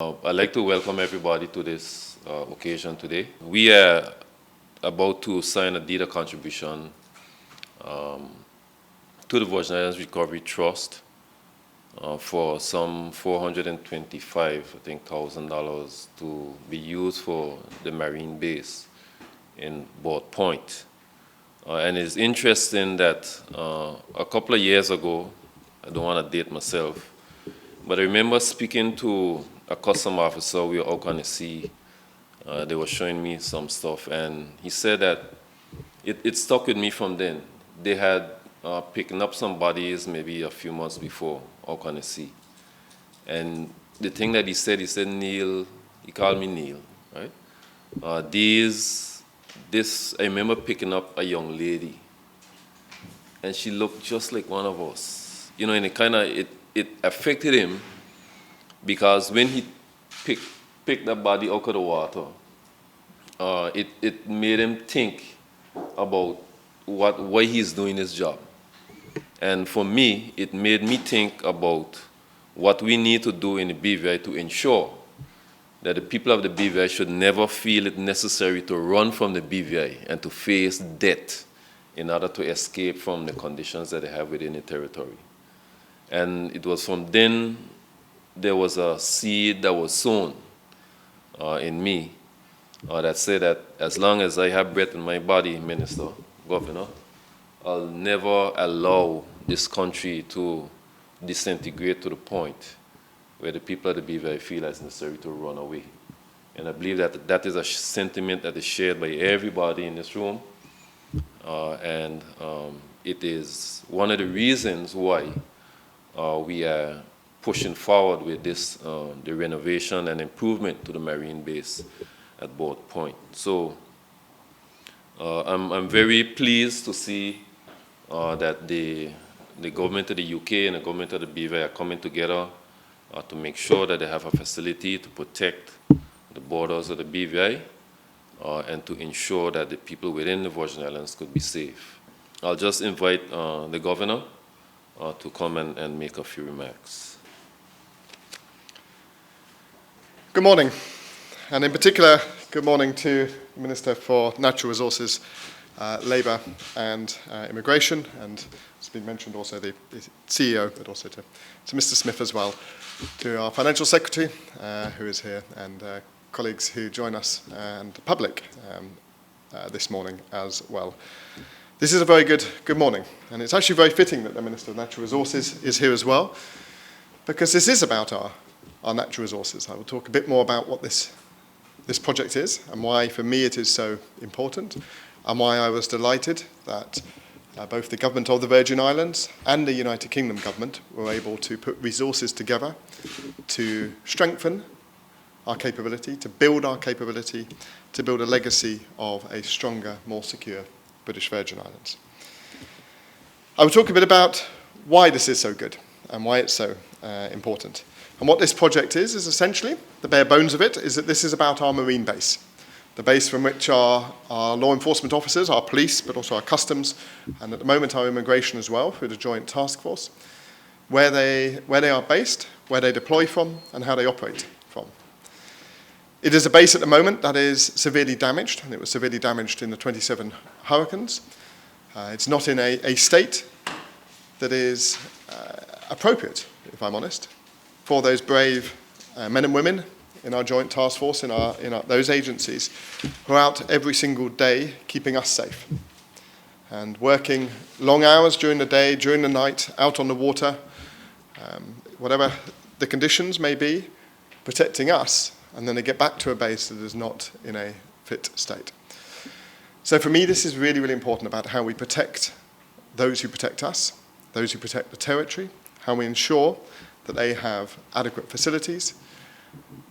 I'd like to welcome everybody to this occasion today. We are about to sign a deed of contribution to the Virgin Islands Recovery Trust for some $425,000 to be used for the Marine base in Board Point. And it's interesting that a couple of years ago, I don't want to date myself, but I remember speaking to a custom officer. We were out on the sea. They were showing me some stuff, and he said that it stuck with me from then. They had picked up some bodies maybe a few months before out on the sea. And the thing that he said, Neil, he called me Neil, right? I remember picking up a young lady, and she looked just like one of us. You know, and it affected him, because when he picked the body out of the water, it made him think about why he's doing his job. And for me, it made me think about what we need to do in the BVI to ensure that the people of the BVI should never feel it necessary to run from the BVI and to face death in order to escape from the conditions that they have within the territory. And it was from then there was a seed that was sown in me that said that as long as I have breath in my body, Minister, Governor, I'll never allow this country to disintegrate to the point where the people of the BVI feel it's necessary to run away. And I believe that that is a sentiment that is shared by everybody in this room. It is one of the reasons why we are pushing forward with this, the renovation and improvement to the Marine base at Board Point. So I'm very pleased to see that the government of the UK and the government of the BVI are coming together to make sure that they have a facility to protect the borders of the BVI and to ensure that the people within the Virgin Islands could be safe. I'll just invite the governor to come and make a few remarks. Good morning, and in particular, good morning to the Minister for Natural Resources, Labour and Immigration, and it's been mentioned also the CEO, but also to Mr. Smith as well, to our Financial Secretary, who is here, and colleagues who join us, and the public this morning as well. This is a very good morning, and it's actually very fitting that the Minister of Natural Resources is here as well, because this is about our natural resources. I will talk a bit more about what this project is and why, for me, it is so important, and why I was delighted that both the government of the Virgin Islands and the United Kingdom government were able to put resources together to strengthen our capability, to build our capability, to build a legacy of a stronger, more secure British Virgin Islands. I will talk a bit about why this is so good and why it's so important. And what this project is essentially, the bare bones of it, is that this is about our marine base, the base from which our law enforcement officers, our police, but also our customs, and at the moment our immigration as well, through the joint task force, where they are based, where they deploy from, and how they operate from. It is a base at the moment that is severely damaged, and it was severely damaged in the 27 hurricanes. It's not in a state that is appropriate, if I'm honest, for those brave men and women in our joint task force, in those agencies, who are out every single day keeping us safe and working long hours during the day, during the night, out on the water, whatever the conditions may be, protecting us, and then they get back to a base that is not in a fit state. So for me, this is really, really important about how we protect those who protect us, those who protect the territory, how we ensure that they have adequate facilities,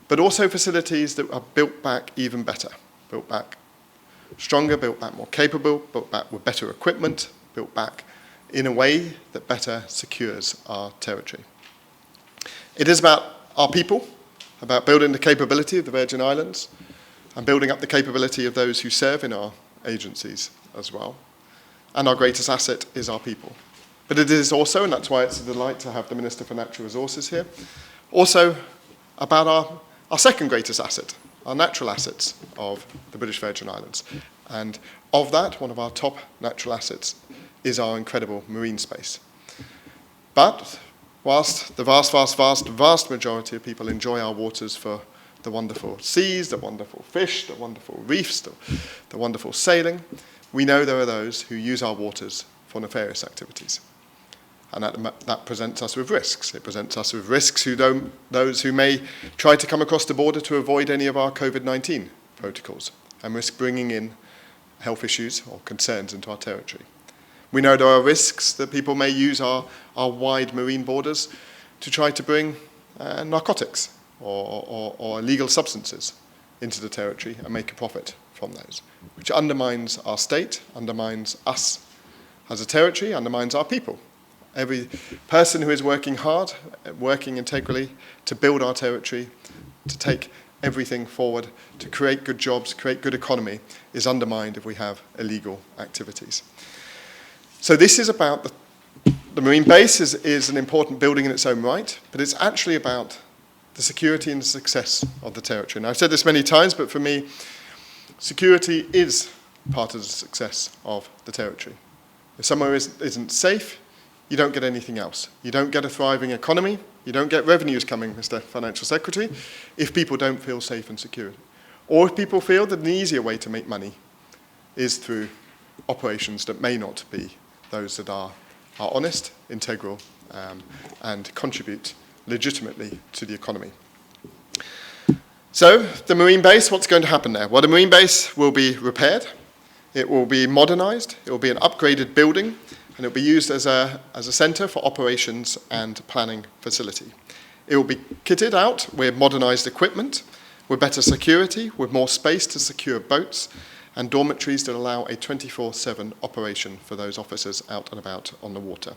but also facilities that are built back even better, built back stronger, built back more capable, built back with better equipment, built back in a way that better secures our territory. It is about our people, about building the capability of the Virgin Islands and building up the capability of those who serve in our agencies as well. And our greatest asset is our people. But it is also, and that's why it's a delight to have the Minister for Natural Resources here, also about our our second greatest asset, our natural assets of the British Virgin Islands. And of that, one of our top natural assets is our incredible marine space. But whilst the vast majority of people enjoy our waters for the wonderful seas, the wonderful fish, the wonderful reefs, the wonderful sailing, we know there are those who use our waters for nefarious activities. And that presents us with risks. It presents us with risks those who may try to come across the border to avoid any of our COVID-19 protocols and risk bringing in health issues or concerns into our territory. We know there are risks that people may use our wide marine borders to try to bring narcotics or illegal substances into the territory and make a profit from those, which undermines our state, undermines us as a territory, undermines our people. Every person who is working hard, working integrally to build our territory, to take everything forward, to create good jobs, create good economy, is undermined if we have illegal activities. So this is about the marine base is an important building in its own right, but it's actually about the security and success of the territory. And I've said this many times, but for me, security is part of the success of the territory. If somewhere isn't safe, you don't get anything else. You don't get a thriving economy. You don't get revenues coming, Mr. Financial Secretary, if people don't feel safe and secure. Or if people feel that an easier way to make money is through operations that may not be those that are honest, integral, and contribute legitimately to the economy. So, the marine base, what's going to happen there? Well, the marine base will be repaired. It will be modernized. It will be an upgraded building. And it will be used as a centre for operations and planning facility. It will be kitted out with modernised equipment, with better security, with more space to secure boats, and dormitories that allow a 24/7 operation for those officers out and about on the water.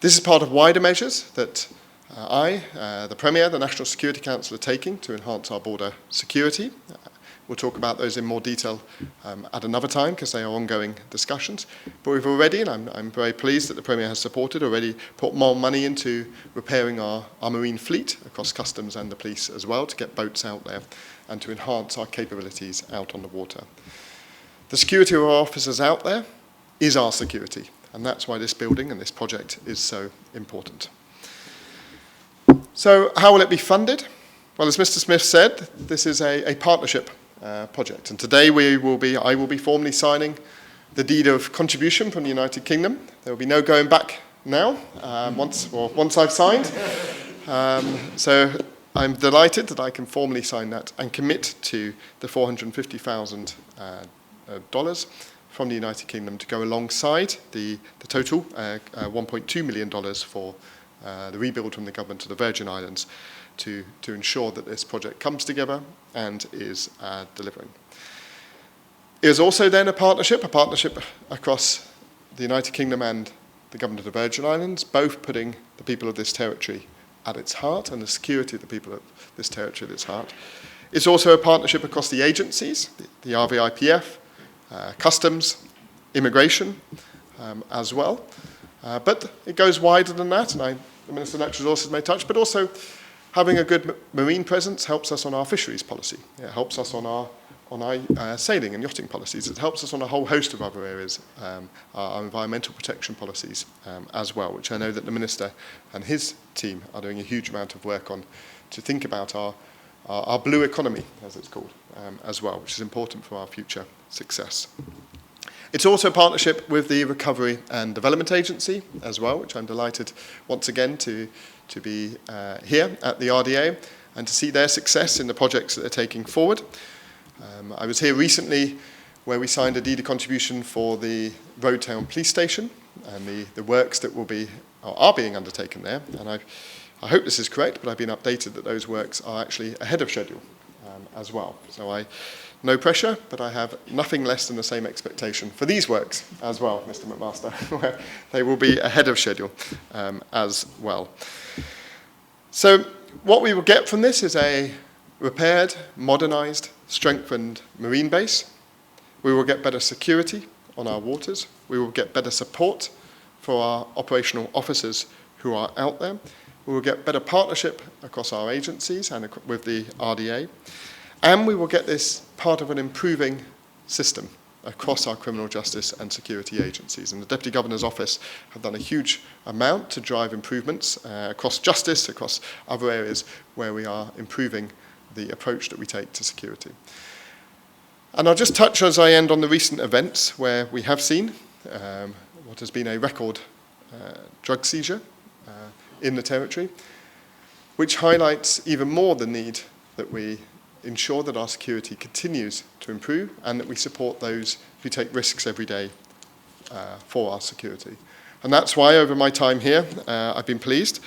This is part of wider measures that the Premier, the National Security Council are taking to enhance our border security. We'll talk about those in more detail at another time because they are ongoing discussions. But we've already, and I'm very pleased that the Premier has supported, already put more money into repairing our marine fleet across customs and the police as well to get boats out there and to enhance our capabilities out on the water. The security of our officers out there is our security, and that's why this building and this project is so important. So how will it be funded? Well, as Mr. Smith said, this is a partnership project. And today I will be formally signing the deed of contribution from the United Kingdom. There will be no going back now, once I've signed. So I'm delighted that I can formally sign that and commit to the $450,000 from the United Kingdom to go alongside the total $1.2 million for the rebuild from the government to the Virgin Islands to ensure that this project comes together and is delivering. It is also then a partnership across the United Kingdom and the government of the Virgin Islands, both putting the people of this territory at its heart and the security of the people of this territory at its heart. It's also a partnership across the agencies, the RVIPF, customs, immigration as well. But it goes wider than that, and the Minister of Natural Resources may touch, but also having a good marine presence helps us on our fisheries policy. It helps us on our sailing and yachting policies. It helps us on a whole host of other areas, our environmental protection policies as well, which I know that the Minister and his team are doing a huge amount of work on to think about our blue economy, as it's called, as well, which is important for our future success. It's also a partnership with the Recovery and Development Agency as well, which I'm delighted once again to be here at the RDA and to see their success in the projects that they're taking forward. I was here recently where we signed a deed of contribution for the Road Town Police Station and the works that are being undertaken there. And I hope this is correct, but I've been updated that those works are actually ahead of schedule as well. So no pressure, but I have nothing less than the same expectation for these works as well, Mr. McMaster, where they will be ahead of schedule as well. So what we will get from this is a repaired, modernised, strengthened marine base. We will get better security on our waters. We will get better support for our operational officers who are out there. We will get better partnership across our agencies and with the RDA. And we will get this part of an improving system across our criminal justice and security agencies. And the Deputy Governor's Office have done a huge amount to drive improvements across justice, across other areas where we are improving the approach that we take to security. And I'll just touch as I end on the recent events where we have seen what has been a record drug seizure in the territory, which highlights even more the need that we ensure that our security continues to improve and that we support those who take risks every day for our security. And that's why over my time here, I've been pleased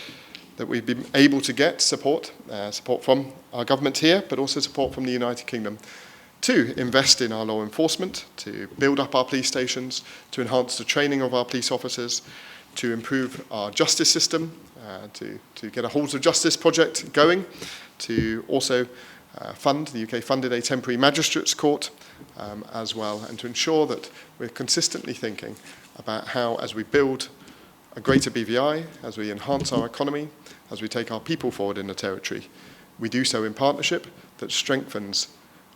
that we've been able to get support from our government here, but also support from the United Kingdom to invest in our law enforcement, to build up our police stations, to enhance the training of our police officers, to improve our justice system, to get a Halls of Justice project going, to also the UK funded a temporary magistrates court as well, and to ensure that we're consistently thinking about how, as we build a greater BVI, as we enhance our economy, as we take our people forward in the territory, we do so in partnership that strengthens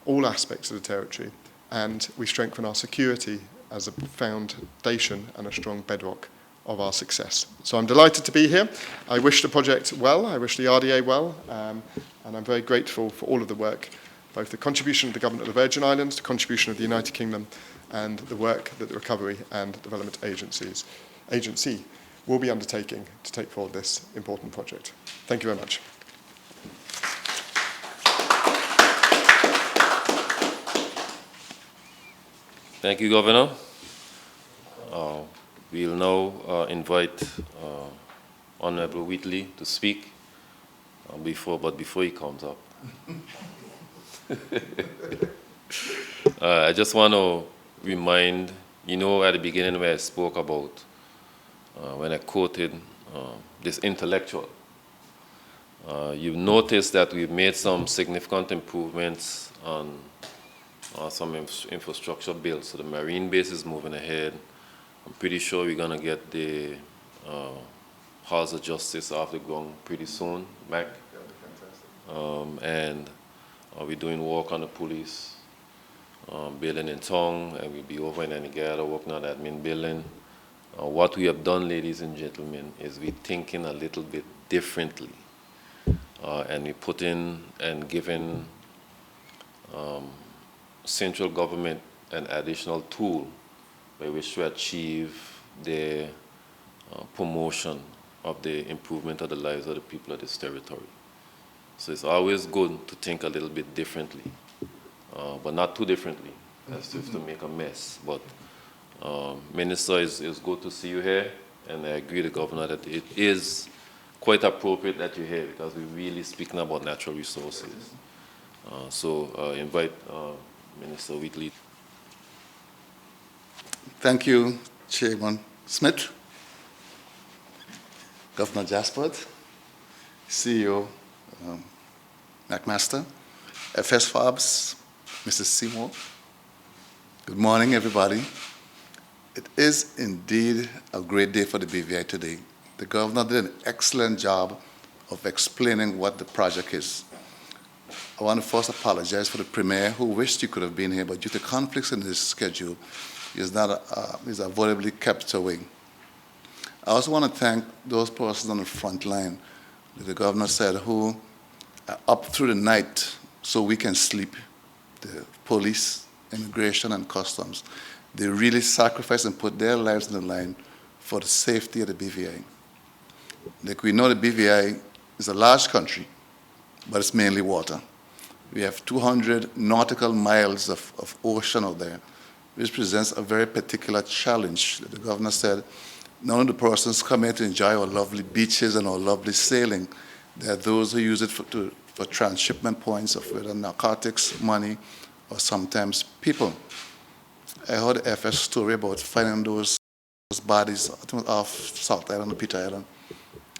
all aspects of the territory, and we strengthen our security as a foundation and a strong bedrock of our success. So I'm delighted to be here. I wish the project well, I wish the RDA well, and I'm very grateful for all of the work, both the contribution of the Government of the Virgin Islands, the contribution of the United Kingdom, and the work that the Recovery and Development Agency will be undertaking to take forward this important project. Thank you very much. Thank you, Governor. We'll now invite Honorable Wheatley to speak, but before he comes up. I just want to remind, at the beginning where I spoke about, when I quoted this intellectual, you've noticed that we've made some significant improvements on some infrastructure built. So the Marine base is moving ahead. I'm pretty sure we're going to get the House of Justice off the ground pretty soon, Mac. And we're doing work on the police building in town, and we'll be over in Anegada working on the admin building. What we have done, ladies and gentlemen, is we're thinking a little bit differently. And we put in and given central government an additional tool by which to achieve the promotion of the improvement of the lives of the people of this territory. So it's always good to think a little bit differently, but not too differently, as if to make a mess. But Minister, it's good to see you here, and I agree with the Governor that it is quite appropriate that you're here because we're really speaking about natural resources. So invite Minister Wheatley. Thank you, Chairman Smith, Governor Jaspert, CEO McMaster, FS Fabs, Mrs. Seymour. Good morning, everybody. It is indeed a great day for the BVI today. The Governor did an excellent job of explaining what the project is. I want to first apologize for the Premier who wished he could have been here, but due to conflicts in his schedule, he is avoidably kept away. I also want to thank those persons on the front line, that the Governor said, who are up through the night so we can sleep. The police, immigration, and customs. They really sacrifice and put their lives on the line for the safety of the BVI. Like we know, the BVI is a large country, but it's mainly water. We have 200 nautical miles of ocean out there, which presents a very particular challenge. The Governor said, none of the persons come here to enjoy our lovely beaches and our lovely sailing. There are those who use it for transshipment points of whether narcotics, money, or sometimes people. I heard the FS story about finding those bodies off South Island or Peter Island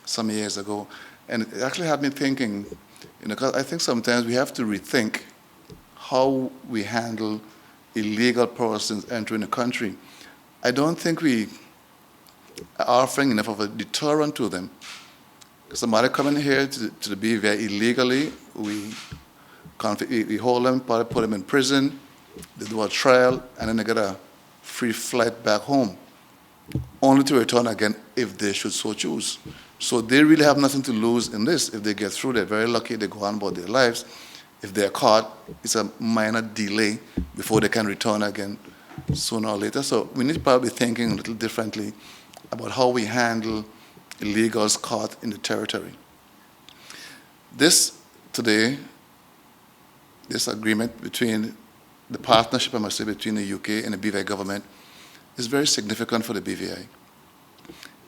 some years ago. And it actually had me thinking, because I think sometimes we have to rethink how we handle illegal persons entering the country. I don't think we are offering enough of a deterrent to them. Somebody coming here to the BVI illegally, we hold them, probably put them in prison, they do a trial, and then they get a free flight back home, only to return again if they should so choose. So they really have nothing to lose in this. If they get through, they're very lucky, they go on about their lives. If they're caught, it's a minor delay before they can return again sooner or later. So we need to probably be thinking a little differently about how we handle illegals caught in the territory. This today, this agreement between the partnership, I must say, between the UK and the BVI government is very significant for the BVI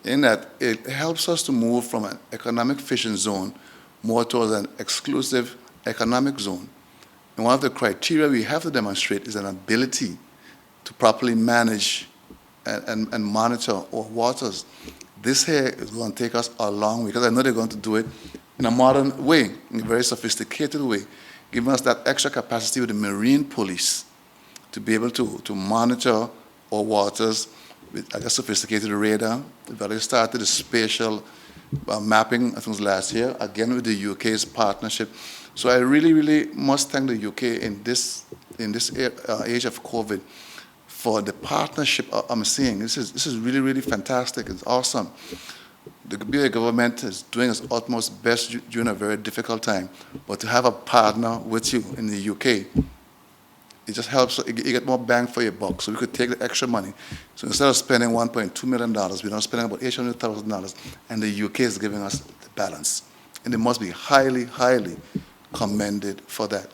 in that it helps us to move from an economic fishing zone more towards an exclusive economic zone. And one of the criteria we have to demonstrate is an ability to properly manage and monitor our waters. This here is going to take us a long way, because I know they're going to do it in a modern way, in a very sophisticated way, giving us that extra capacity with the marine police to be able to monitor our waters with a sophisticated radar. We've already started the spatial mapping, I think it was last year, again with the UK's partnership. So I really, really must thank the UK in this age of COVID for the partnership I'm seeing. This is really, really fantastic. It's awesome. The BVI government is doing its utmost best during a very difficult time, but to have a partner with you in the UK, it just helps. You get more bang for your buck. So we could take the extra money. So instead of spending $1.2 million, we're now spending about $800,000, and the UK is giving us the balance. And they must be highly, highly commended for that.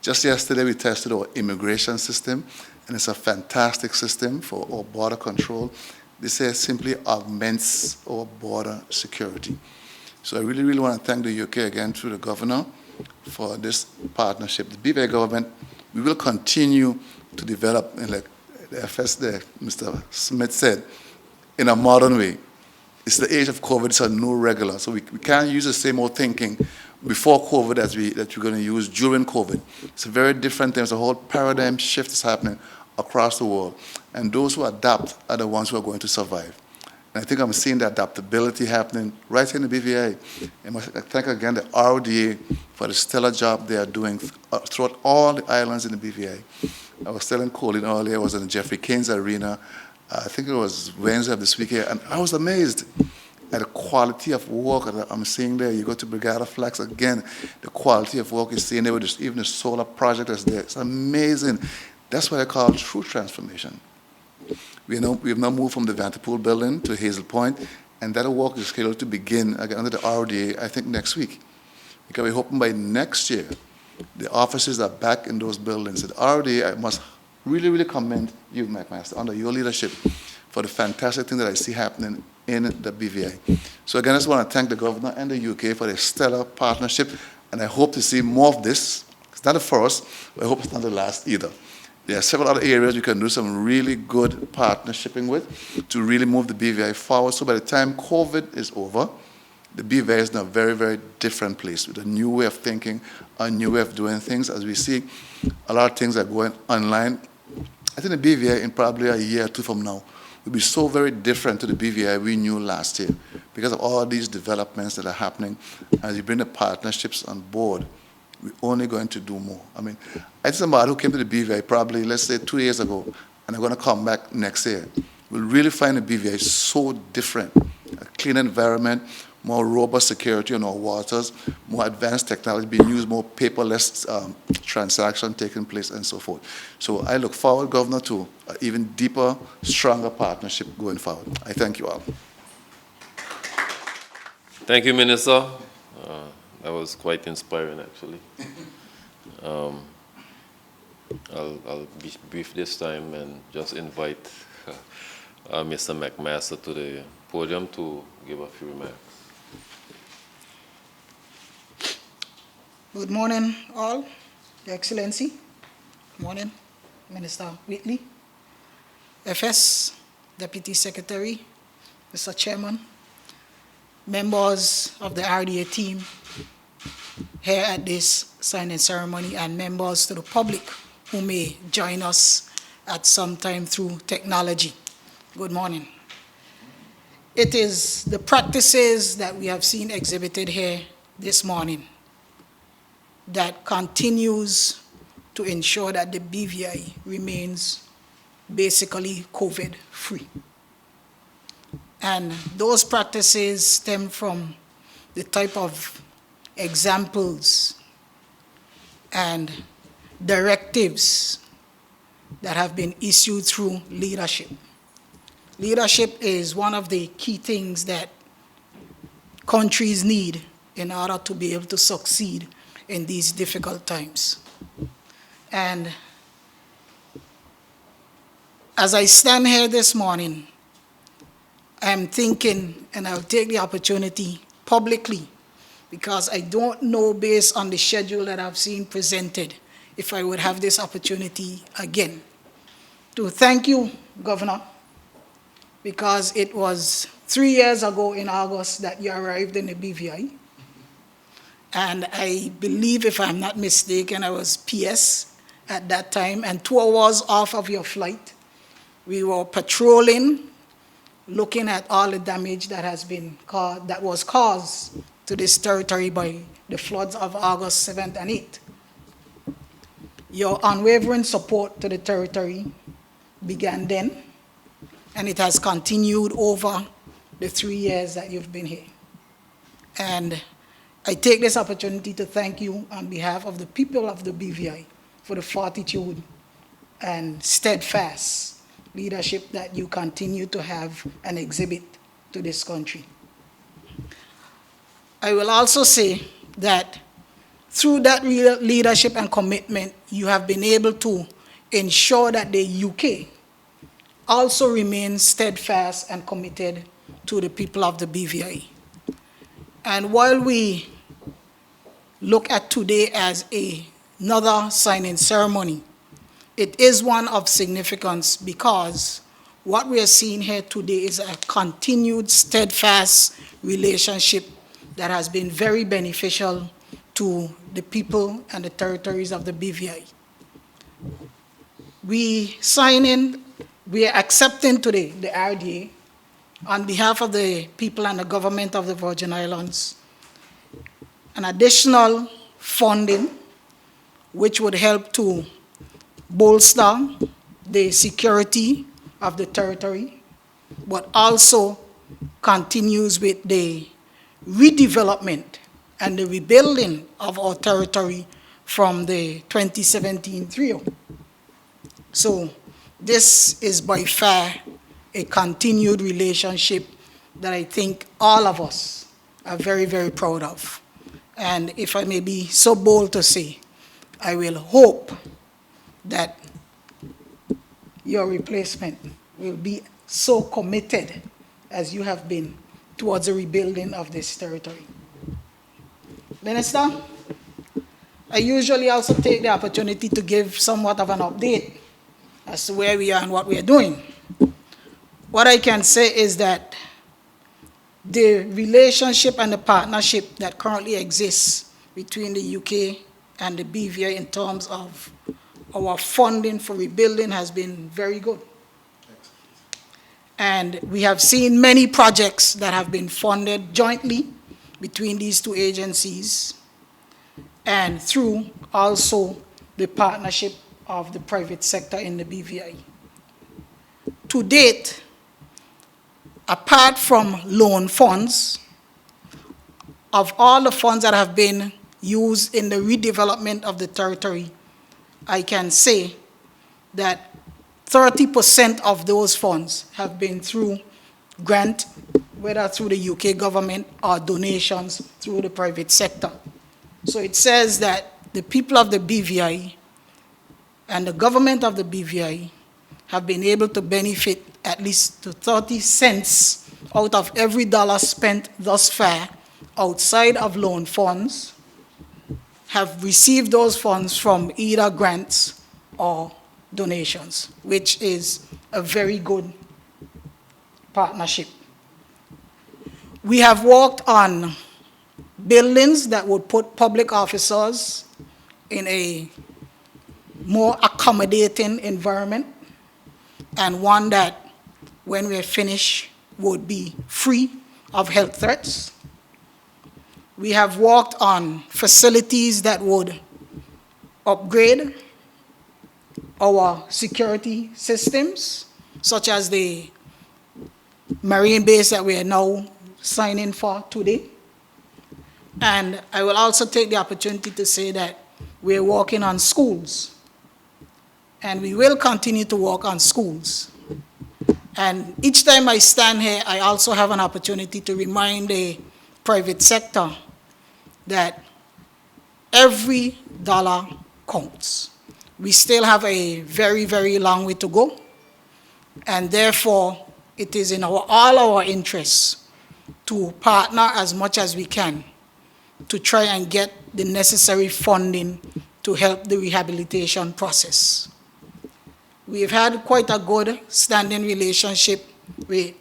Just yesterday, we tested our immigration system, and it's a fantastic system for our border control. This simply augments our border security. So I really, really want to thank the UK again through the governor for this partnership. The BVI government, we will continue to develop, like the FS there, Mr. Smith said, in a modern way. It's the age of COVID, it's a new regular. So we can't use the same old thinking before COVID that we're going to use during COVID. It's a very different thing. It's a whole paradigm shift is happening across the world. And those who adapt are the ones who are going to survive. And I think I'm seeing the adaptability happening right here in the BVI. And I thank again the RDA for the stellar job they are doing throughout all the islands in the BVI. I was telling Colin earlier, I was in the Jeffrey Keynes Arena. I think it was Wednesday of this week here, and I was amazed at the quality of work that I'm seeing there. You go to Brigada Flags again, the quality of work you're seeing there with even the solar project that's there. It's amazing. That's what I call true transformation. We've now moved from the Vanderpool building to Hazel Point, and that work is scheduled to begin again under the RDA, I think, next week. Because we're hoping by next year, the offices are back in those buildings. At RDA, I must really, really commend you, McMaster, under your leadership for the fantastic thing that I see happening in the BVI. So again, I just want to thank the governor and the UK for their stellar partnership, and I hope to see more of this. It's not the first, but I hope it's not the last either. There are several other areas we can do some really good partnershiping with to really move the BVI forward. So by the time COVID is over, the BVI is in a very, very different place with a new way of thinking, a new way of doing things. As we see, a lot of things are going online. I think the BVI in probably a year or two from now will be so very different to the BVI we knew last year because of all these developments that are happening. As you bring the partnerships on board, we're only going to do more. I mean, I had somebody who came to the BVI probably, let's say, 2 years ago, and they're going to come back next year. We'll really find the BVI so different. A clean environment, more robust security on our waters, more advanced technology being used, more paperless transaction taking place, and so forth. So I look forward, Governor, to an even deeper, stronger partnership going forward. I thank you all. Thank you, Minister. That was quite inspiring, actually. I'll be brief this time and just invite Mr. McMaster to the podium to give a few remarks. Good morning, all. Your Excellency. Good morning, Minister Whitley, FS, Deputy Secretary, Mr. Chairman, members of the RDA team here at this signing ceremony, and members to the public who may join us at some time through technology. Good morning. It is the practices that we have seen exhibited here this morning that continues to ensure that the BVI remains basically COVID-free. And those practices stem from the type of examples and directives that have been issued through leadership. Leadership is one of the key things that countries need in order to be able to succeed in these difficult times. And as I stand here this morning, I'm thinking, and I'll take the opportunity publicly, because I don't know, based on the schedule that I've seen presented, if I would have this opportunity again, to thank you, Governor, because it was 3 years ago in August that you arrived in the BVI. And I believe, if I'm not mistaken, I was PS at that time, and 2 hours off of your flight, we were patrolling, looking at all the damage that has been caused, that was caused to this territory by the floods of August 7th and 8th. Your unwavering support to the territory began then, and it has continued over the 3 years that you've been here. And I take this opportunity to thank you on behalf of the people of the BVI for the fortitude and steadfast leadership that you continue to have and exhibit to this country. I will also say that through that leadership and commitment, you have been able to ensure that the UK also remains steadfast and committed to the people of the BVI. And while we look at today as another signing ceremony, it is one of significance, because what we are seeing here today is a continued steadfast relationship that has been very beneficial to the people and the territories of the BVI. We are accepting today the RDA on behalf of the people and the government of the Virgin Islands, an additional funding which would help to bolster the security of the territory, but also continues with the redevelopment and the rebuilding of our territory from the 2017 trio. So this is by far a continued relationship that I think all of us are very, very proud of. And if I may be so bold to say, I will hope that your replacement will be so committed as you have been towards the rebuilding of this territory. Minister, I usually also take the opportunity to give somewhat of an update as to where we are and what we are doing. What I can say is that the relationship and the partnership that currently exists between the UK and the BVI in terms of our funding for rebuilding has been very good. And we have seen many projects that have been funded jointly between these two agencies, and through also the partnership of the private sector in the BVI. To date, apart from loan funds, of all the funds that have been used in the redevelopment of the territory, I can say that 30% of those funds have been through grant, whether through the UK government or donations through the private sector. So it says that the people of the BVI and the government of the BVI have been able to benefit at least to 30 cents out of every dollar spent thus far outside of loan funds, have received those funds from either grants or donations, which is a very good partnership. We have worked on buildings that would put public officers in a more accommodating environment, and one that, when we're finished, would be free of health threats. We have worked on facilities that would upgrade our security systems, such as the Marine base that we are now signing for today. And I will also take the opportunity to say that we're working on schools, and we will continue to work on schools. And each time I stand here, I also have an opportunity to remind the private sector that every dollar counts. We still have a very, very long way to go, and therefore it is in all our interests to partner as much as we can to try and get the necessary funding to help the rehabilitation process. We've had quite a good standing relationship with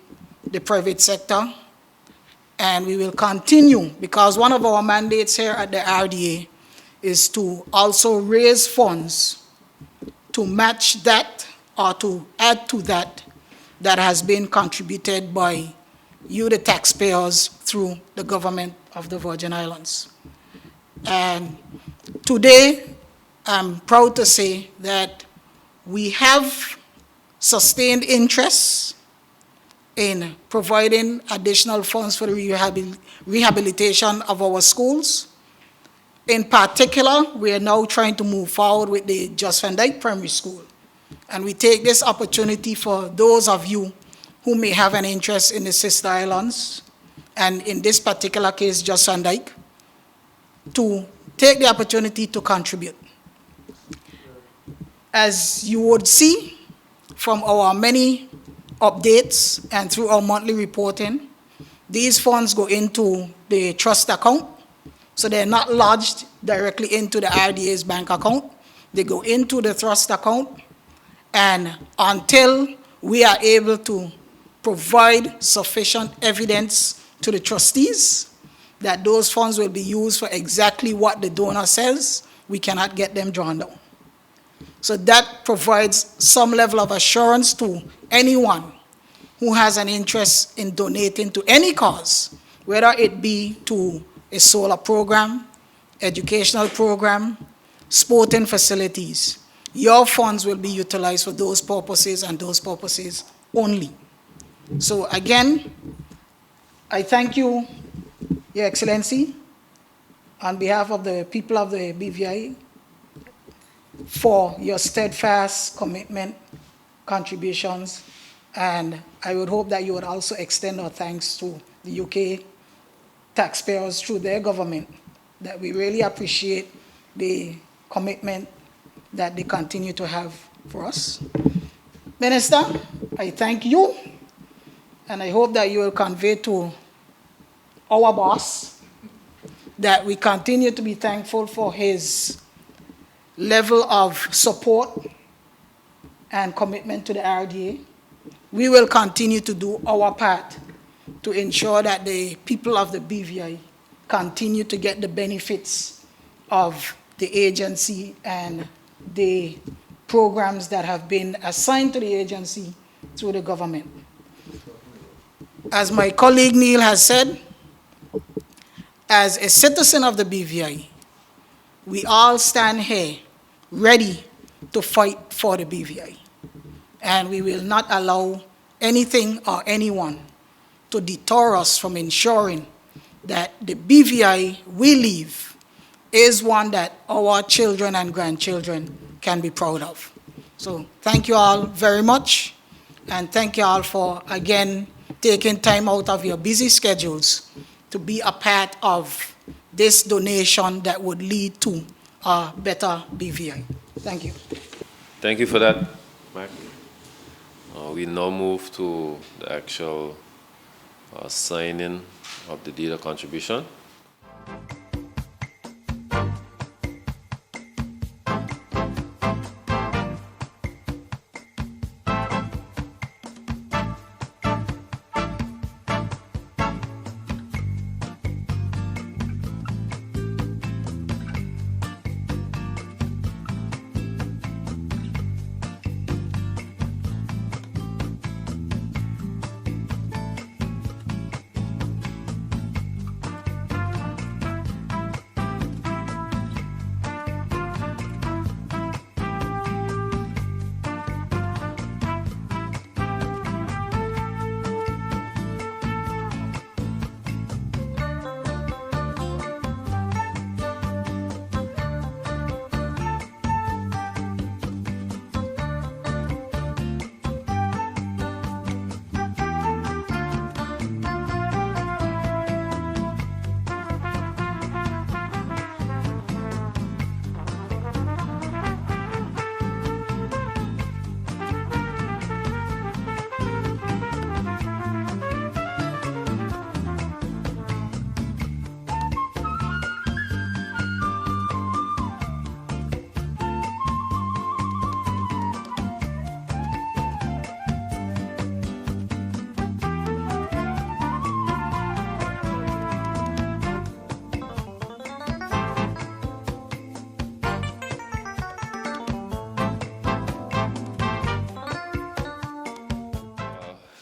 the private sector, and we will continue, because one of our mandates here at the RDA is to also raise funds to match that or to add to that has been contributed by you, the taxpayers, through the government of the Virgin Islands. And today, I'm proud to say that we have sustained interest in providing additional funds for the rehabilitation of our schools. In particular, we are now trying to move forward with the Just Van Dyke Primary School. And we take this opportunity for those of you who may have an interest in the Sister Islands, and in this particular case, Just Van Dyke, to take the opportunity to contribute. As you would see from our many updates and through our monthly reporting, these funds go into the trust account, so they're not lodged directly into the RDA's bank account. They go into the trust account, and until we are able to provide sufficient evidence to the trustees that those funds will be used for exactly what the donor says, we cannot get them drawn down. So that provides some level of assurance to anyone who has an interest in donating to any cause, whether it be to a solar program, educational program, sporting facilities. Your funds will be utilized for those purposes and those purposes only. So again, I thank you, Your Excellency, on behalf of the people of the BVI, for your steadfast commitment, contributions, and I would hope that you would also extend our thanks to the UK taxpayers through their government, that we really appreciate the commitment that they continue to have for us. Minister, I thank you, and I hope that you will convey to our boss that we continue to be thankful for his level of support and commitment to the RDA. We will continue to do our part to ensure that the people of the BVI continue to get the benefits of the agency and the programs that have been assigned to the agency through the government. As my colleague Neil has said, as a citizen of the BVI, we all stand here ready to fight for the BVI. And we will not allow anything or anyone to deter us from ensuring that the BVI we leave is one that our children and grandchildren can be proud of. So thank you all very much, and thank you all for, again, taking time out of your busy schedules to be a part of this donation that would lead to a better BVI. Thank you. Thank you for that, Mark. We now move to the actual signing of the deed of contribution.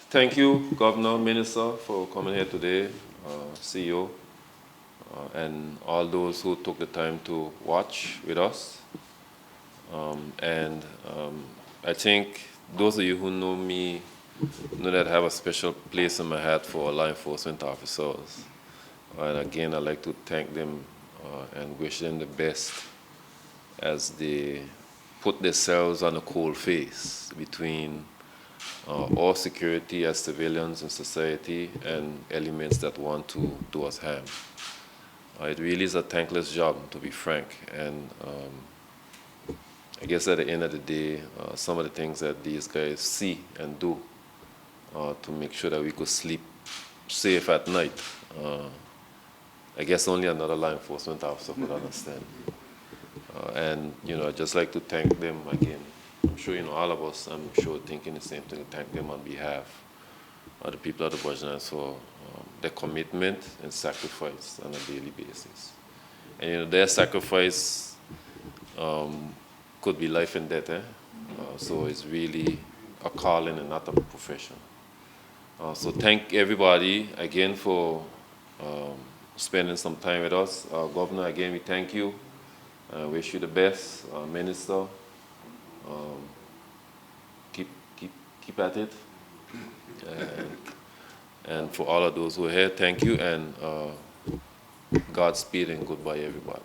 Thank you, Governor, Minister, for coming here today, CEO, and all those who took the time to watch with us. I think those of you who know me know that I have a special place in my heart for law enforcement officers. And again, I'd like to thank them and wish them the best as they put themselves on a cold face between all security as civilians in society and elements that want to do us harm. It really is a thankless job, to be frank. And I guess at the end of the day, some of the things that these guys see and do to make sure that we could sleep safe at night, I guess only another law enforcement officer could understand. And, I'd just like to thank them again. I'm sure, all of us, I'm sure, thinking the same thing, thank them on behalf of the people of the Virgin Islands for their commitment and sacrifice on a daily basis. And, their sacrifice could be life and death, so it's really a calling and not a profession. So thank everybody again for spending some time with us. Governor, again, we thank you. Wish you the best, Minister. Keep at it. And for all of those who are here, thank you, and Godspeed and goodbye, everybody.